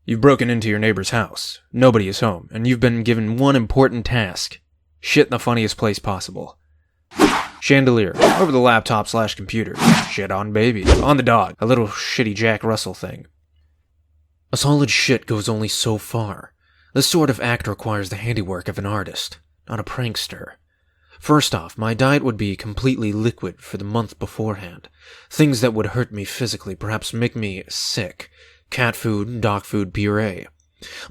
You've broken into your neighbor's house. Nobody is home, and you've been given one important task. Shit in the funniest place possible. Chandelier. Over the laptop/computer. Shit on baby. On the dog. A little shitty Jack Russell thing. A solid shit goes only so far. This sort of act requires the handiwork of an artist, not a prankster. First off, my diet would be completely liquid for the month beforehand. Things that would hurt me physically, perhaps make me sick. Cat food, dog food, puree.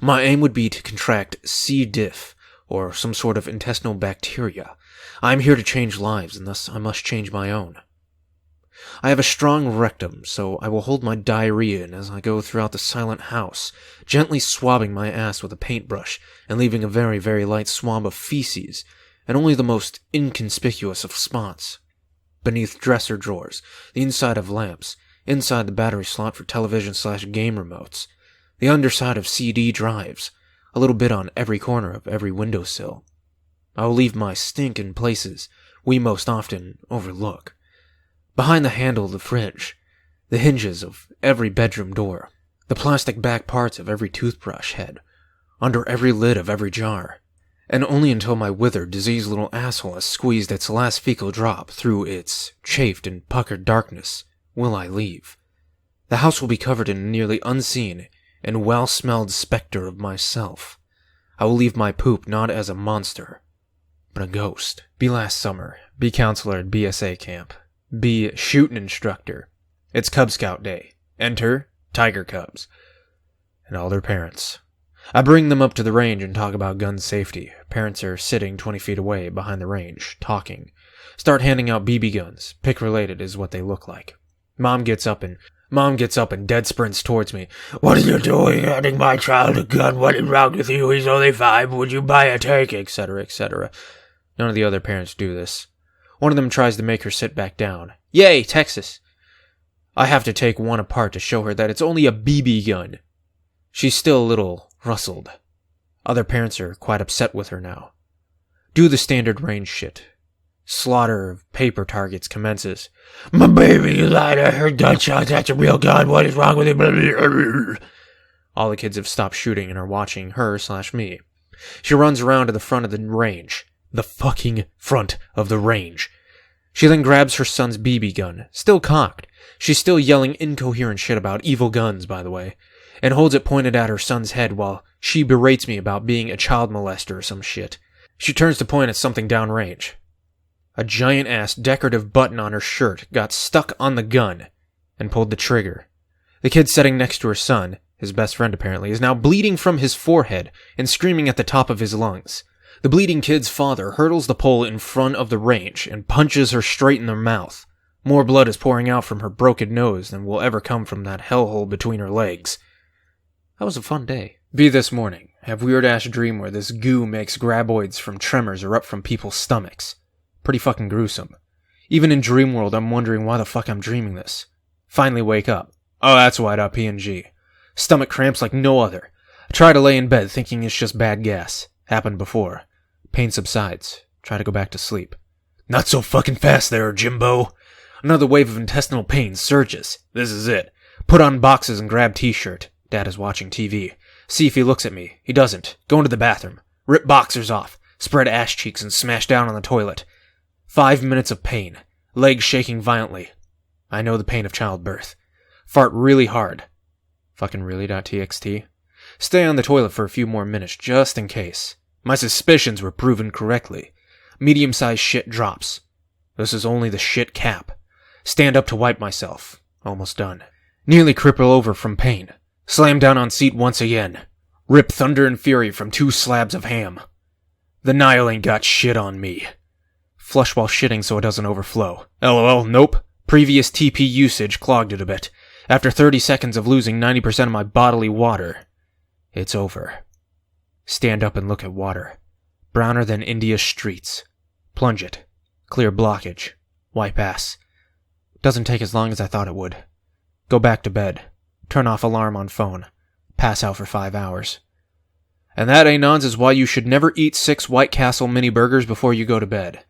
My aim would be to contract C. diff, or some sort of intestinal bacteria. I am here to change lives, and thus I must change my own. I have a strong rectum, so I will hold my diarrhea in as I go throughout the silent house, gently swabbing my ass with a paintbrush, and leaving a very, very light swab of feces, and only the most inconspicuous of spots. Beneath dresser drawers, the inside of lamps, inside the battery slot for television/game remotes, the underside of CD drives, a little bit on every corner of every windowsill. I will leave my stink in places we most often overlook. Behind the handle of the fridge, the hinges of every bedroom door, the plastic back parts of every toothbrush head, under every lid of every jar, and only until my withered, diseased little asshole has squeezed its last fecal drop through its chafed and puckered darkness will I leave. The house will be covered in a nearly unseen and well-smelled specter of myself. I will leave my poop not as a monster, but a ghost. Be last summer. Be counselor at BSA camp. Be shooting instructor. It's Cub Scout Day. Enter Tiger Cubs. And all their parents. I bring them up to the range and talk about gun safety. Parents are sitting 20 feet away behind the range, talking. Start handing out BB guns. Pick-related is what they look like. Mom gets up and dead sprints towards me. "What are you doing, handing my child a gun? What is wrong with you? He's only 5. Would you buy a tank?" etc., etc. None of the other parents do this. One of them tries to make her sit back down. Yay, Texas! I have to take one apart to show her that it's only a BB gun. She's still a little rustled. Other parents are quite upset with her now. Do the standard range shit. Slaughter of paper targets commences. "My baby, you lied. I heard gunshots. That's a real gun. What is wrong with you?" All the kids have stopped shooting and are watching her/me. She runs around to the front of the range. The fucking front of the range. She then grabs her son's BB gun, still cocked. She's still yelling incoherent shit about evil guns, by the way, and holds it pointed at her son's head while she berates me about being a child molester or some shit. She turns to point at something downrange. A giant-ass decorative button on her shirt got stuck on the gun and pulled the trigger. The kid sitting next to her son, his best friend apparently, is now bleeding from his forehead and screaming at the top of his lungs. The bleeding kid's father hurdles the pole in front of the range and punches her straight in the mouth. More blood is pouring out from her broken nose than will ever come from that hellhole between her legs. That was a fun day. Be this morning. Have weird-ass dream where this goo makes graboids from tremors erupt from people's stomachs. Pretty fucking gruesome. Even in dream world, I'm wondering why the fuck I'm dreaming this. Finally wake up. Oh, that's why. PNG. Stomach cramps like no other. I try to lay in bed thinking it's just bad gas. Happened before. Pain subsides. Try to go back to sleep. Not so fucking fast there, Jimbo. Another wave of intestinal pain surges. This is it. Put on boxes and grab t-shirt. Dad is watching TV. See if he looks at me. He doesn't. Go into the bathroom. Rip boxers off. Spread ass cheeks and smash down on the toilet. 5 minutes of pain. Legs shaking violently. I know the pain of childbirth. Fart really hard. Fucking really.txt. Stay on the toilet for a few more minutes, just in case. My suspicions were proven correctly. Medium-sized shit drops. This is only the shit cap. Stand up to wipe myself. Almost done. Nearly cripple over from pain. Slam down on seat once again. Rip thunder and fury from 2 slabs of ham. The Nile ain't got shit on me. Flush while shitting so it doesn't overflow. LOL, nope. Previous TP usage clogged it a bit. After 30 seconds of losing 90% of my bodily water, it's over. Stand up and look at water. Browner than India's streets. Plunge it. Clear blockage. Wipe ass. Doesn't take as long as I thought it would. Go back to bed. Turn off alarm on phone. Pass out for 5 hours. And that, Anons, is why you should never eat 6 White Castle mini burgers before you go to bed.